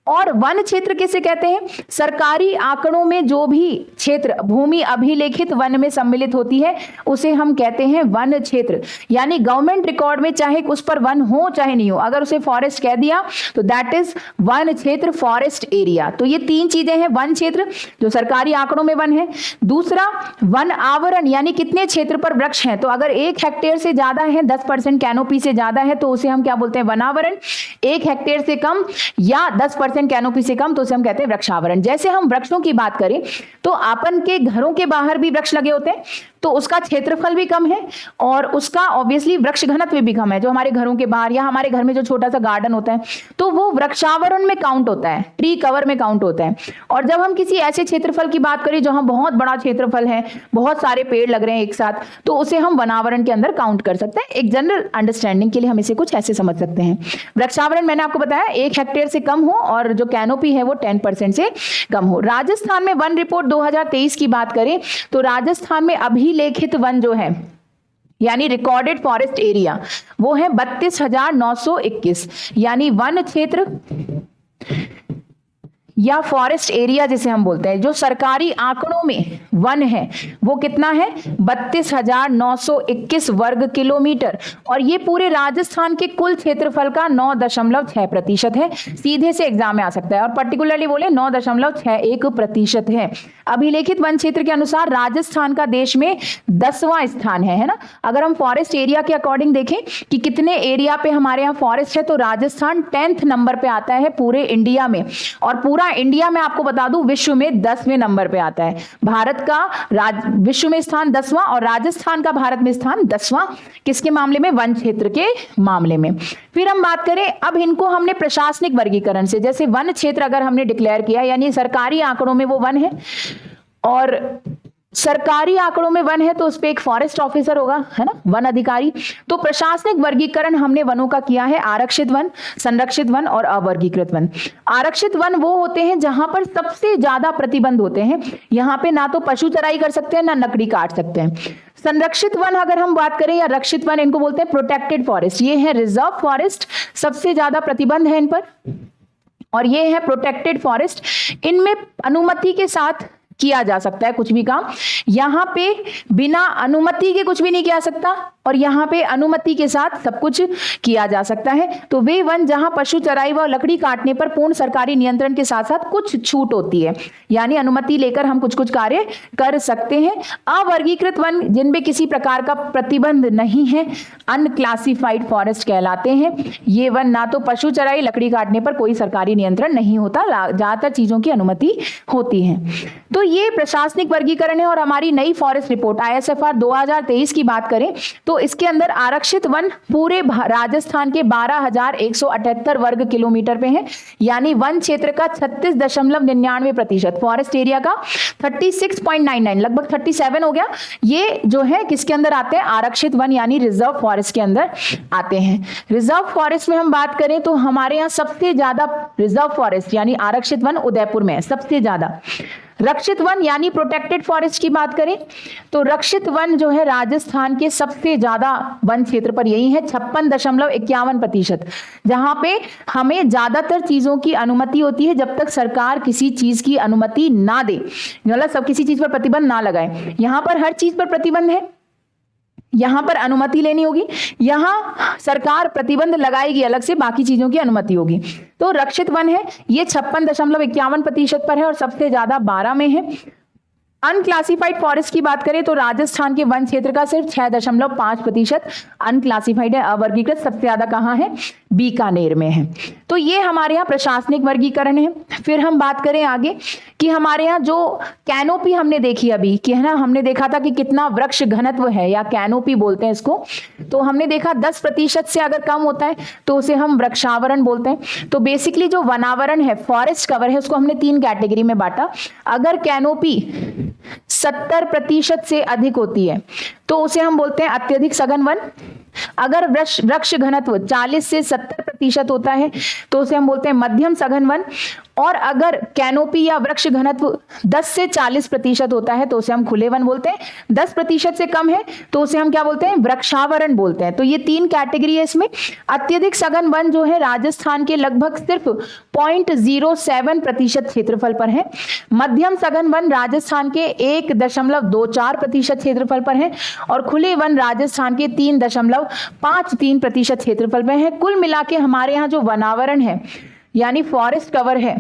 और वन क्षेत्र किसे कहते हैं? सरकारी आंकड़ों में जो भी क्षेत्र भूमि अभिलेखित वन में सम्मिलित होती है उसे हम कहते हैं वन क्षेत्र। यानी गवर्नमेंट रिकॉर्ड में चाहे उस पर वन हो चाहे नहीं हो, अगर उसे फॉरेस्ट कह दिया तो दैट इज वन क्षेत्र, फॉरेस्ट एरिया। तो ये 3 चीजें हैं, वन क्षेत्र जो सरकारी आंकड़ों में वन है, दूसरा वन आवरण यानी कितने क्षेत्र पर वृक्ष हैं। तो अगर 1 हेक्टेयर से ज्यादा है, 10% कैनोपी से ज्यादा है तो उसे हम क्या बोलते हैं? वनावरण। 1 हेक्टेयर से कम या 10% कैनोपी से कम तो उसे हम कहते हैं वृक्षावरण। जैसे हम वृक्षों की बात करें तो अपन के घरों के बाहर भी वृक्ष लगे होते हैं तो उसका क्षेत्रफल भी कम है और उसका ऑब्वियसली वृक्ष घनत्व भी कम है। जो हमारे घरों के बाहर या हमारे घर में जो छोटा सा गार्डन होता है तो वो वृक्षावरण में काउंट होता है, ट्री कवर में काउंट होता है। और जब हम किसी ऐसे क्षेत्रफल की बात करें जहां बहुत बड़ा क्षेत्रफल है, बहुत सारे पेड़ लग रहे हैं एक साथ, तो उसे हम वनावरण के अंदर काउंट कर सकते हैं। एक जनरल अंडरस्टैंडिंग के लिए हम इसे कुछ ऐसे समझ सकते हैं। वृक्षावरण मैंने आपको बताया 1 हेक्टेयर से कम हो और जो कैनोपी है वो 10% से कम हो। राजस्थान में वन रिपोर्ट 2023 की बात करें तो राजस्थान में अभिलेखित वन जो है यानी रिकॉर्डेड फॉरेस्ट एरिया वो है 32,921। यानी वन क्षेत्र या फॉरेस्ट एरिया जिसे हम बोलते हैं, जो सरकारी आंकड़ों में वन है वो कितना है? 32,921 वर्ग किलोमीटर। और ये पूरे राजस्थान के कुल क्षेत्रफल का 9.6% है। सीधे से एग्जाम में आ सकता है और पर्टिकुलरली बोले 9.61% है। अभिलेखित वन क्षेत्र के अनुसार राजस्थान का देश में 10वां स्थान है ना। अगर हम फॉरेस्ट एरिया के अकॉर्डिंग देखें कि कितने एरिया पे हमारे यहाँ फॉरेस्ट है तो राजस्थान 10th नंबर पे आता है पूरे इंडिया में। और पूरा हाँ, इंडिया में आपको बता दूं विश्व में 10वें नंबर पे आता है। भारत का विश्व में स्थान 10वां और राजस्थान का भारत में स्थान 10वां, किसके मामले में? वन क्षेत्र के मामले में। फिर हम बात करें, अब इनको हमने प्रशासनिक वर्गीकरण से, जैसे वन क्षेत्र अगर हमने डिक्लेयर किया, यानी सरकारी आंकड़ों में वो वन है और सरकारी आंकड़ों में वन है तो उस पे एक फॉरेस्ट ऑफिसर होगा, है ना, वन अधिकारी। तो प्रशासनिक वर्गीकरण हमने वनों का किया है आरक्षित वन, संरक्षित वन और अवर्गीकृत वन। आरक्षित वन वो होते हैं जहां पर सबसे ज्यादा प्रतिबंध होते हैं, यहां पे ना तो पशु चराई कर सकते हैं ना लकड़ी काट सकते हैं। संरक्षित वन अगर हम बात करें या रक्षित वन, इनको बोलते हैं प्रोटेक्टेड फॉरेस्ट। ये है रिजर्व फॉरेस्ट, सबसे ज्यादा प्रतिबंध है इन पर, और ये है प्रोटेक्टेड फॉरेस्ट। इनमें अनुमति के साथ किया जा सकता है कुछ भी काम, यहां पे बिना अनुमति के कुछ भी नहीं किया सकता और यहां पे अनुमति के साथ सब कुछ किया जा सकता है। तो वे वन जहां पशु चराई व लकड़ी काटने पर पूर्ण सरकारी नियंत्रण के साथ साथ कुछ छूट होती है, यानी अनुमति लेकर हम कुछ कुछ कार्य कर सकते हैं। अवर्गीकृत वन जिनमें किसी प्रकार का प्रतिबंध नहीं है, अनक्लासिफाइड फॉरेस्ट कहलाते हैं। ये वन ना तो पशु चराई लकड़ी काटने पर कोई सरकारी नियंत्रण नहीं होता, ज्यादातर चीजों की अनुमति होती है। तो ये प्रशासनिक वर्गीकरण है। और हमारी नई फॉरेस्ट रिपोर्ट ISFR 2023 की बात करें तो इसके अंदर आरक्षित वन पूरे राजस्थान के 12,178 वर्ग किलोमीटर पे है, यानी वन क्षेत्र का 36.99%, फॉरेस्ट एरिया का 36.99, लगभग 37 हो गया। ये जो है किसके अंदर आते हैं? आरक्षित वन यानी रिजर्व फॉरेस्ट के अंदर आते हैं। रिजर्व फॉरेस्ट में हम बात करें तो हमारे यहाँ सबसे ज्यादा रिजर्व फॉरेस्ट यानी आरक्षित वन उदयपुर में है, सबसे ज्यादा। रक्षित वन यानी प्रोटेक्टेड फॉरेस्ट की बात करें तो रक्षित वन जो है राजस्थान के सबसे ज्यादा वन क्षेत्र पर यही है, 56.51%, जहां पे हमें ज्यादातर चीजों की अनुमति होती है जब तक सरकार किसी चीज की अनुमति ना दे, मतलब सब किसी चीज पर प्रतिबंध ना लगाए। यहां पर हर चीज पर प्रतिबंध है, यहां पर अनुमति लेनी होगी, यहां सरकार प्रतिबंध लगाएगी अलग से, बाकी चीजों की अनुमति होगी। तो रक्षित वन है ये 56.51% पर है और सबसे ज्यादा 12 में है। अनक्लासिफाइड फॉरेस्ट की बात करें तो राजस्थान के वन क्षेत्र का सिर्फ 6.5% अनक्लासिफाइड है, अवर्गीकृत सबसे ज्यादा कहां है? बीकानेर में है। तो ये हमारे यहाँ प्रशासनिक वर्गीकरण है। फिर हम बात करें आगे कि हमारे यहाँ जो कैनोपी हमने देखी अभी कि है ना, हमने देखा था कि कितना वृक्ष घनत्व है या कैनोपी बोलते हैं इसको, तो हमने देखा 10% से अगर कम होता है तो उसे हम वृक्षावरण बोलते हैं। तो बेसिकली जो वनावरण है, फॉरेस्ट कवर है, उसको हमने 3 कैटेगरी में बांटा। अगर कैनोपी 70% से अधिक होती है तो उसे हम बोलते हैं अत्यधिक सघन वन। अगर वृक्ष घनत्व 40 से 70% होता है तो उसे हम बोलते हैं मध्यम सघन वन। और अगर कैनोपी या वृक्ष घनत्व 10 से 40% होता है तो उसे हम खुले वन बोलते हैं। 10% से कम है तो उसे हम क्या बोलते हैं? वृक्षावरण बोलते हैं। तो ये 3 कैटेगरी है इसमें। अत्यधिक सघन वन जो है राजस्थान के लगभग सिर्फ 0.07% क्षेत्रफल पर है। मध्यम सघन वन राजस्थान के 1.24% क्षेत्रफल पर है और खुले वन राजस्थान के 3.53% क्षेत्रफल पर है। कुल मिला के हमारे यहाँ जो वनावरण है यानी फॉरेस्ट कवर है,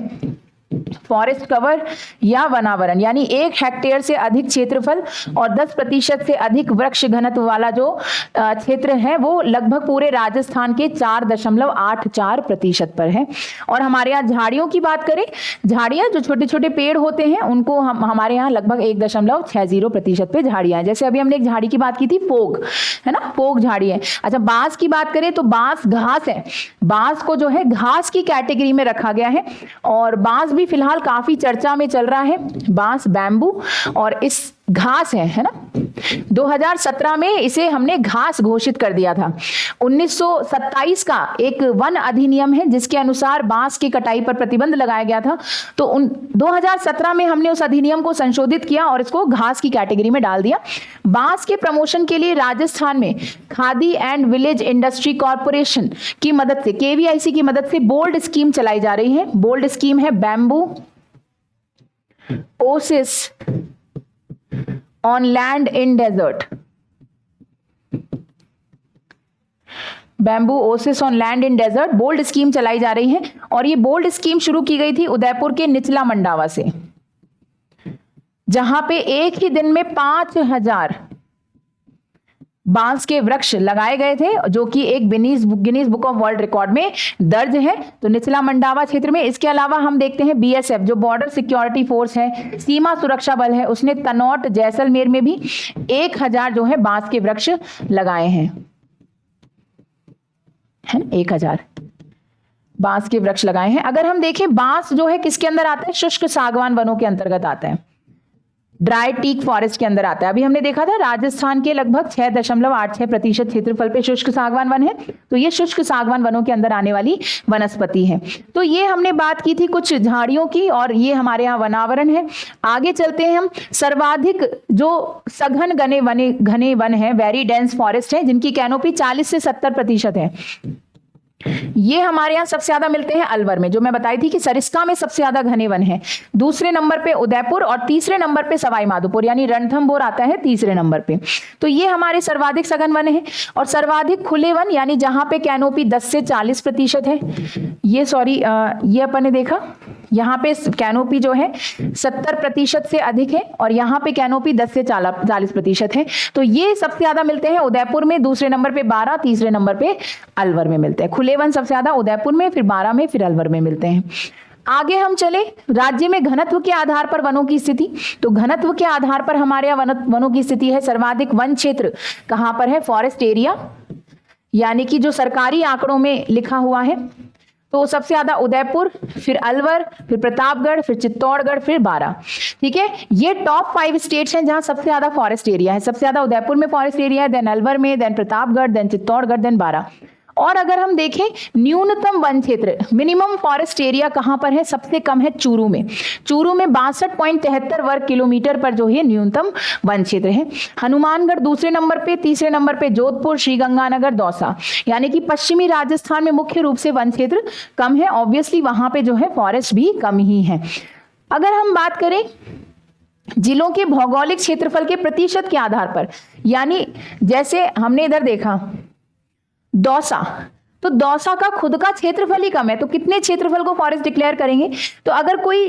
फॉरेस्ट कवर या वनावरण यानी 1 हेक्टेयर से अधिक क्षेत्रफल और 10% से अधिक वृक्ष घनत्व वाला जो क्षेत्र है वो लगभग पूरे राजस्थान के 4.84% पर है। और हमारे यहाँ झाड़ियों की बात करें, झाड़ियां जो छोटे छोटे पेड़ होते हैं उनको हमारे यहाँ लगभग 1.60% पे झाड़ियां, जैसे अभी हमने एक झाड़ी की बात की थी, पोग, है ना, पोग झाड़ी है। अच्छा, बांस की बात करें तो बांस घास है, बांस को जो है घास की कैटेगरी में रखा गया है और बांस भी फिलहाल काफी चर्चा में चल रहा है, बांस, बैम्बू, और इस घास है ना। 2017 में इसे हमने घास घोषित कर दिया था। 1927 का एक वन अधिनियम है जिसके अनुसार बांस की कटाई पर प्रतिबंध लगाया गया था। तो 2017 में हमने उस अधिनियम को संशोधित किया और इसको घास की कैटेगरी में डाल दिया। बांस के प्रमोशन के लिए राजस्थान में khadi and village industry corporation की मदद से, KVIC की मदद से बोल्ड स्कीम चलाई जा रही है। बोल्ड स्कीम है bamboo oasis on land in desert, bamboo oasis on land in desert bold scheme चलाई जा रही है। और ये बोल्ड स्कीम शुरू की गई थी उदयपुर के निचला मंडावा से, जहां पे एक ही दिन में 5,000 बांस के वृक्ष लगाए गए थे, जो कि एक Guinness book of world record में दर्ज है। तो निचला मंडावा क्षेत्र में। इसके अलावा हम देखते हैं बीएसएफ जो बॉर्डर सिक्योरिटी फोर्स है, सीमा सुरक्षा बल है, उसने तनौट जैसलमेर में भी 1000 जो है बांस के वृक्ष लगाए हैं, है ना, 1000 बांस के वृक्ष लगाए हैं। अगर हम देखें बांस जो है किसके अंदर आता है, शुष्क सागवान वनों के अंतर्गत आता है, ड्राई टीक फॉरेस्ट के अंदर आता है। अभी हमने देखा था राजस्थान के लगभग 6.86% क्षेत्रफल पे शुष्क सागवान वन है, तो ये शुष्क सागवान वनों के अंदर आने वाली वनस्पति है। तो ये हमने बात की थी कुछ झाड़ियों की, और ये हमारे यहाँ वनावरण है। आगे चलते हैं हम, सर्वाधिक जो सघन घने वन है, वेरी डेंस फॉरेस्ट है, जिनकी कैनोपी 40 से 70% है। ये हमारे यहाँ सबसे ज्यादा मिलते हैं अलवर में, जो मैं बताई थी कि सरिस्का में सबसे ज्यादा घने वन है। दूसरे नंबर पे उदयपुर और तीसरे नंबर पे सवाई माधोपुर यानी रणथंभौर आता है तीसरे नंबर पे। तो ये हमारे सर्वाधिक सघन वन है। और सर्वाधिक खुले वन यानी जहां पे कैनोपी 10 से 40% है, ये अपन ने देखा यहाँ पे कैनोपी जो है 70% से अधिक है, और यहाँ पे कैनोपी 10 से 40% है। तो ये सबसे ज्यादा मिलते हैं उदयपुर में, दूसरे नंबर पे 12, तीसरे नंबर पे अलवर में मिलते हैं। खुले वन सबसे ज्यादा उदयपुर में, फिर 12 में, फिर अलवर में मिलते हैं। आगे हम चले, राज्य में घनत्व के आधार पर वनों की स्थिति। तो घनत्व के आधार पर हमारे यहाँ वनों की स्थिति है। सर्वाधिक वन क्षेत्र कहां पर है, फॉरेस्ट एरिया, यानी कि जो सरकारी आंकड़ों में लिखा हुआ है, तो सबसे ज्यादा उदयपुर, फिर अलवर, फिर प्रतापगढ़, फिर चित्तौड़गढ़, फिर बारां। ठीक है, ये टॉप 5 स्टेट्स हैं जहां सबसे ज्यादा फॉरेस्ट एरिया है। सबसे ज्यादा उदयपुर में फॉरेस्ट एरिया है, देन अलवर में, then Pratapgarh, then Chittorgarh, then Baran. और अगर हम देखें न्यूनतम वन क्षेत्र, मिनिमम फॉरेस्ट एरिया कहां पर है, सबसे कम है चूरू में। चूरू में 62.73 वर्ग किलोमीटर पर जो है न्यूनतम वन क्षेत्र है। हनुमानगढ़ दूसरे नंबर पे, तीसरे नंबर पे जोधपुर, श्रीगंगानगर, दौसा, यानी कि पश्चिमी राजस्थान में मुख्य रूप से वन क्षेत्र कम है। ऑब्वियसली वहां पे जो है फॉरेस्ट भी कम ही है। अगर हम बात करें जिलों के भौगोलिक क्षेत्रफल के प्रतिशत के आधार पर, यानी जैसे हमने इधर देखा दौसा, तो दौसा का खुद का क्षेत्रफल ही कम है, तो कितने क्षेत्रफल को फॉरेस्ट डिक्लेयर करेंगे। तो अगर कोई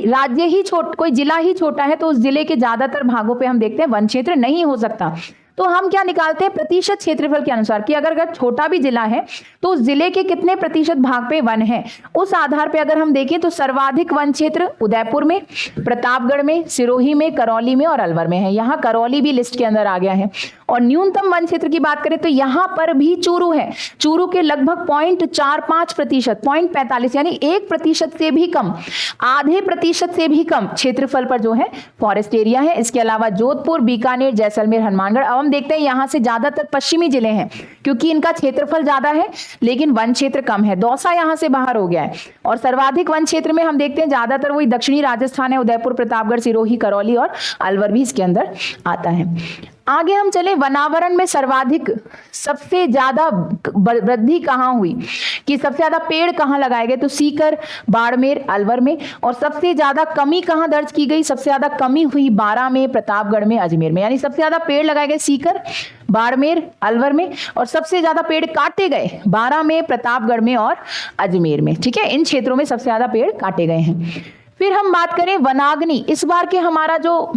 कोई जिला ही छोटा है, तो उस जिले के ज्यादातर भागों पे हम देखते हैं वन क्षेत्र नहीं हो सकता। तो हम क्या निकालते हैं, प्रतिशत क्षेत्रफल के अनुसार, कि अगर छोटा भी जिला है तो उस जिले के कितने प्रतिशत भाग पे वन है, उस आधार पे अगर हम देखें तो सर्वाधिक वन क्षेत्र उदयपुर में, प्रतापगढ़ में, सिरोही में, करौली में और अलवर में है। यहाँ करौली भी लिस्ट के अंदर आ गया है। और न्यूनतम वन क्षेत्र की बात करें तो यहाँ पर भी चूरू है। चूरू के लगभग 0.45%, 0.45 यानी 1% से भी कम, आधे प्रतिशत से भी कम क्षेत्रफल पर जो है फॉरेस्ट एरिया है। इसके अलावा जोधपुर, बीकानेर, जैसलमेर, हनुमानगढ़। अब हम देखते हैं यहाँ से ज्यादातर पश्चिमी जिले हैं, क्योंकि इनका क्षेत्रफल ज्यादा है लेकिन वन क्षेत्र कम है। दौसा यहाँ से बाहर हो गया है। और सर्वाधिक वन क्षेत्र में हम देखते हैं ज्यादातर वही दक्षिणी राजस्थान है, उदयपुर, प्रतापगढ़, सिरोही, करौली और अलवर भी इसके अंदर आता है। आगे हम चले, वनावरण में सर्वाधिक सबसे ज्यादा वृद्धि कहां हुई, कि सबसे ज्यादा पेड़ कहां लगाए गए, तो सीकर, बाड़मेर, अलवर में। और सबसे ज्यादा कमी कहां दर्ज की गई, सबसे ज्यादा कमी हुई बारां में, प्रतापगढ़ में, अजमेर में। यानी सबसे ज्यादा पेड़ लगाए गए सीकर, बाड़मेर, अलवर में, और सबसे ज्यादा पेड़ काटे गए बारां में, प्रतापगढ़ में और अजमेर में। ठीक है, इन क्षेत्रों में सबसे ज्यादा पेड़ काटे गए हैं। फिर हम बात करें वनाग्नि, इस बार के हमारा जो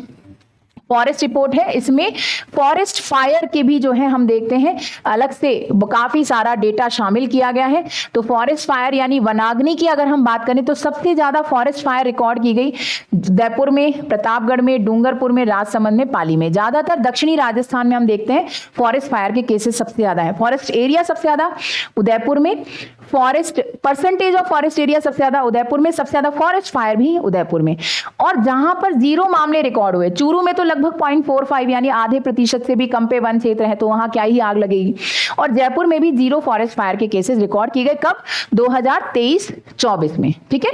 फॉरेस्ट रिपोर्ट है इसमें फॉरेस्ट फायर के भी जो है हम देखते हैं अलग से काफी सारा डेटा शामिल किया गया है। तो फॉरेस्ट फायर यानी वनाग्नि की अगर हम बात करें तो सबसे ज्यादा फॉरेस्ट फायर रिकॉर्ड की गई उदयपुर में, प्रतापगढ़ में, डूंगरपुर में, राजसमंद में, पाली में। ज्यादातर दक्षिणी राजस्थान में हम देखते हैं फॉरेस्ट फायर के केसेस सबसे ज्यादा है। फॉरेस्ट एरिया सबसे ज्यादा उदयपुर में, forest percentage of forest area सबसे ज्यादा उदयपुर में, सबसे ज्यादा फॉरेस्ट फायर भी उदयपुर में। और जहां पर 0 मामले रिकॉर्ड हुए, चूरू में तो लगभग 0.45 यानी आधे प्रतिशत से भी कम पे वन क्षेत्र है, तो वहां क्या ही आग लगेगी। और जयपुर में भी 0 फॉरेस्ट फायर के केसेस रिकॉर्ड किए गए, कब, 2023-24 में। ठीक है,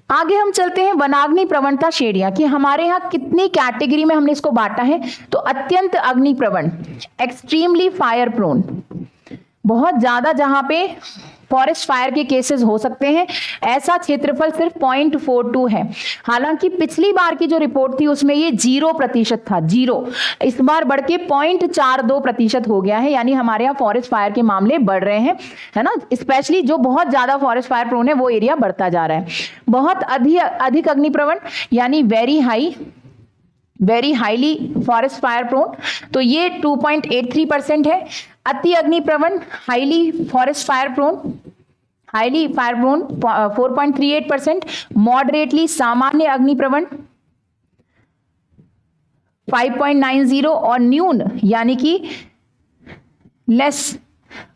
आगे हम चलते हैं वनाग्नि प्रवणता श्रेणियां, कि हमारे यहाँ कितनी कैटेगरी में हमने इसको बांटा है। तो अत्यंत अग्नि प्रवण, एक्सट्रीमली फायर प्रोन, बहुत ज्यादा जहां पे फॉरेस्ट फायर के केसेस हो सकते हैं, ऐसा क्षेत्रफल सिर्फ 0.42 है। हालांकि पिछली बार की जो रिपोर्ट थी उसमें ये 0% था, 0। इस बार बढ़ के 0.42% हो गया है, यानी हमारे यहाँ फॉरेस्ट फायर के मामले बढ़ रहे हैं, है ना। स्पेशली जो बहुत ज्यादा फॉरेस्ट फायर प्रोन है वो एरिया बढ़ता जा रहा है। बहुत अधिक अग्निप्रवण यानी very high very highly forest fire prone, तो ये 2.83% है। अति अग्नि प्रवण, highly forest fire prone, highly fire prone 4.38%, moderately सामान्य अग्नि प्रवण 5.90 और न्यून यानी कि लेस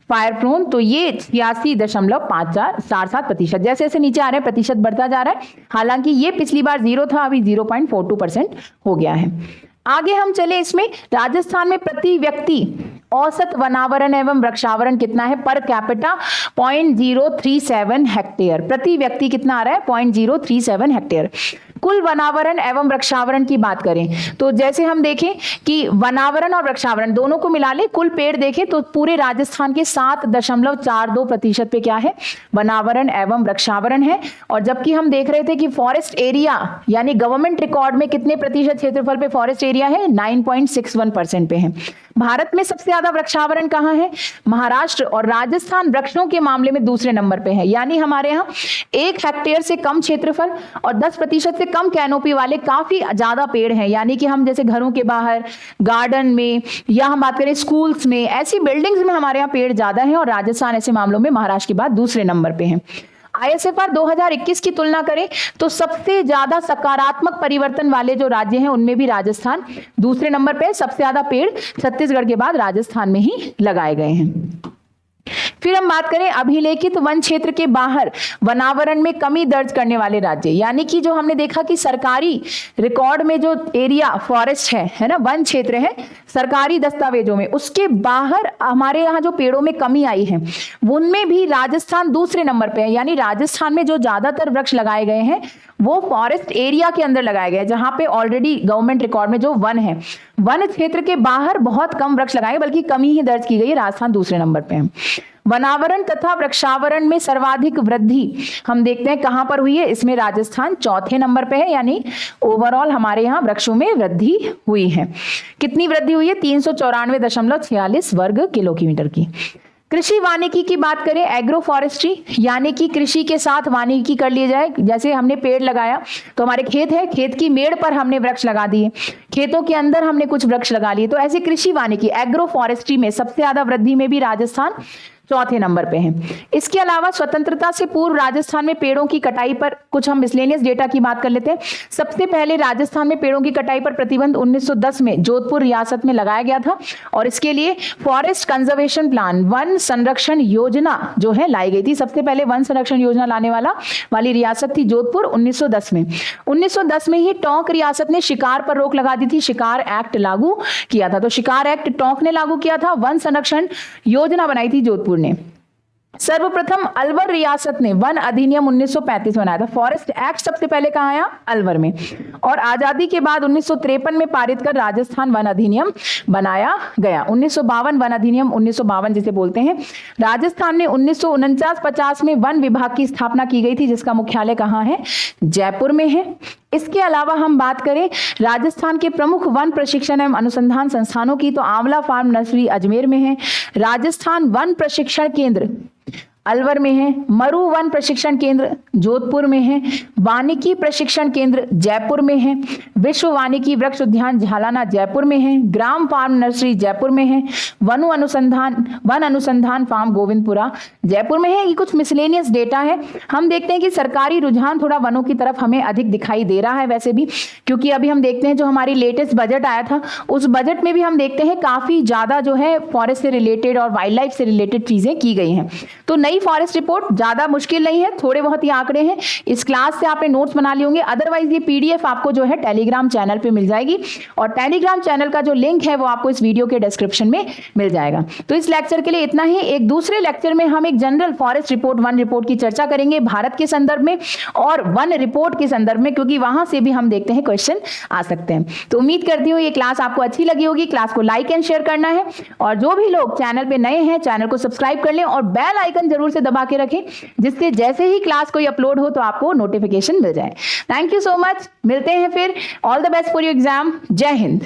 फायर प्रोन तो ये 86.5477%। जैसे जैसे नीचे आ रहे हैं प्रतिशत बढ़ता जा रहा है, हालांकि ये पिछली बार 0 था, अभी 0.42% हो गया है। आगे हम चले, इसमें राजस्थान में प्रति व्यक्ति औसत वनावरण एवं वृक्षावरण कितना है? Per capita 0.037 hectare. प्रति व्यक्ति कितना आ रहा है? 0.037 हेक्टेयर। कुल वनावरण एवं वृक्षावरण की बात करें तो जैसे हम देखें कि वनावरण और वृक्षावरण दोनों को मिला ले, कुल पेड़ देखें तो पूरे राजस्थान के 7.42% पे क्या है? वनावरण एवं वृक्षावरण है। और जबकि हम देख रहे थे कि फॉरेस्ट एरिया यानी गवर्नमेंट रिकॉर्ड में कितने प्रतिशत क्षेत्रफल पे फॉरेस्ट एरिया है? 9.61% पे है। भारत में सबसे ज्यादा वृक्षावरण कहाँ है? महाराष्ट्र और राजस्थान वृक्षों के मामले में दूसरे नंबर पे है। यानी हमारे यहाँ 1 हेक्टेयर से कम क्षेत्रफल और 10% से कम कैनोपी वाले काफी ज्यादा पेड़ हैं। यानी कि हम जैसे घरों के बाहर, गार्डन में, या हम बात करें स्कूल्स में, ऐसी बिल्डिंग्स में हमारे यहाँ पेड़ ज्यादा हैं और राजस्थान ऐसे मामलों में महाराष्ट्र के बाद दूसरे नंबर पे है। ISFR 2021 की तुलना करें तो सबसे ज्यादा सकारात्मक परिवर्तन वाले जो राज्य हैं उनमें भी राजस्थान दूसरे नंबर पे है। सबसे ज्यादा पेड़ छत्तीसगढ़ के बाद राजस्थान में ही लगाए गए हैं। फिर हम बात करें अभिलेखित वन क्षेत्र के बाहर वनावरण में कमी दर्ज करने वाले राज्य, यानी कि जो हमने देखा कि सरकारी रिकॉर्ड में जो एरिया फॉरेस्ट है ना, वन क्षेत्र है, सरकारी दस्तावेजों में उसके बाहर हमारे यहाँ जो पेड़ों में कमी आई है उनमें भी राजस्थान दूसरे नंबर पे है। यानी राजस्थान में जो ज्यादातर वृक्ष लगाए गए हैं वो फॉरेस्ट एरिया के अंदर लगाए गए हैं, जहां पे ऑलरेडी गवर्नमेंट रिकॉर्ड में जो वन है, वन क्षेत्र के बाहर बहुत कम वृक्ष लगाए, बल्कि कमी ही दर्ज की गई है। राजस्थान दूसरे नंबर पे है। वनावरण तथा वृक्षावरण में सर्वाधिक वृद्धि हम देखते हैं कहां पर हुई है? इसमें राजस्थान चौथे नंबर पे है। यानी ओवरऑल हमारे यहाँ वृक्षों में वृद्धि हुई है। कितनी वृद्धि हुई है? 394.46 वर्ग किलोमीटर की। कृषि वानिकी की बात करें, एग्रो फॉरेस्ट्री यानी कि कृषि के साथ वानिकी कर लिया जाए। जैसे हमने पेड़ लगाया तो हमारे खेत है, खेत की मेड़ पर हमने वृक्ष लगा दिए, खेतों के अंदर हमने कुछ वृक्ष लगा लिए, तो ऐसे कृषि वानिकी एग्रो फॉरेस्ट्री में सबसे ज्यादा वृद्धि में भी राजस्थान चौथे नंबर पे है। इसके अलावा स्वतंत्रता से पूर्व राजस्थान में पेड़ों की कटाई पर कुछ हम मिसलेनियस डेटा की बात कर लेते हैं। सबसे पहले राजस्थान में पेड़ों की कटाई पर प्रतिबंध 1910 में जोधपुर रियासत में लगाया गया था और इसके लिए फॉरेस्ट कंजर्वेशन प्लान, वन संरक्षण योजना जो है लाई गई थी। सबसे पहले वन संरक्षण योजना लाने वाली रियासत थी जोधपुर 1910 में। 1910 में ही टोंक रियासत ने शिकार पर रोक लगा दी थी, शिकार एक्ट लागू किया था। तो शिकार एक्ट टोंक ने लागू किया था, वन संरक्षण योजना बनाई थी जोधपुर ने। सर्वप्रथम अलवर रियासत ने वन अधिनियम 1935 बनाया था। फॉरेस्ट एक्ट सबसे पहले कहाँ आया? अलवर में। और आजादी के बाद 1953 में पारित कर राजस्थान वन अधिनियम बनाया गया। 1952 वन अधिनियम 1952 जिसे बोलते हैं। राजस्थान में 1949-50 में वन विभाग की स्थापना की गई थी, जिसका मुख्यालय कहाँ है? जयपुर में है। इसके अलावा हम बात करें राजस्थान के प्रमुख वन प्रशिक्षण एवं अनुसंधान संस्थानों की, तो आंवला फार्म नर्सरी अजमेर में है, राजस्थान वन प्रशिक्षण केंद्र अलवर में है, मरु वन प्रशिक्षण केंद्र जोधपुर में है, वानिकी प्रशिक्षण केंद्र जयपुर में है, विश्व वानिकी वृक्ष उद्यान झालाना जयपुर में है, ग्राम फार्म नर्सरी जयपुर में है, वन अनुसंधान फार्म गोविंदपुरा जयपुर में है। ये कुछ मिसलेनियस डेटा है। हम देखते हैं कि सरकारी रुझान थोड़ा वनों की तरफ हमें अधिक दिखाई दे रहा है वैसे भी, क्योंकि अभी हम देखते हैं जो हमारी लेटेस्ट बजट आया था उस बजट में भी हम देखते हैं काफी ज्यादा जो है फॉरेस्ट से रिलेटेड और वाइल्ड लाइफ से रिलेटेड चीजें की गई हैं। तो नई फॉरेस्ट रिपोर्ट ज्यादा मुश्किल नहीं है, थोड़े बहुत ही आंकड़े हैं। इस क्लास से आपने नोट्स बना लिए होंगे, अदरवाइज ये PDF आपको जो है टेलीग्राम चैनल पे मिल जाएगी और टेलीग्राम चैनल का जो लिंक है वो आपको इस वीडियो के डिस्क्रिप्शन में मिल जाएगा। तो इस लेक्चर के लिए इतना ही। एक दूसरे लेक्चर में हम एक general forest report, one report की चर्चा करेंगे भारत के संदर्भ में और वन रिपोर्ट के संदर्भ में, क्योंकि वहां से भी हम देखते हैं क्वेश्चन आ सकते हैं। तो उम्मीद करती हूँ ये क्लास आपको अच्छी लगी होगी। क्लास को लाइक एंड शेयर करना है और जो भी लोग चैनल पे नए हैं चैनल को सब्सक्राइब कर लें और बेल आइकन जरूर से दबा के रखें, जिससे जैसे ही क्लास कोई अपलोड हो तो आपको नोटिफिकेशन मिल जाए। थैंक यू सो मच, मिलते हैं फिर। All the best for your exam. जय हिंद।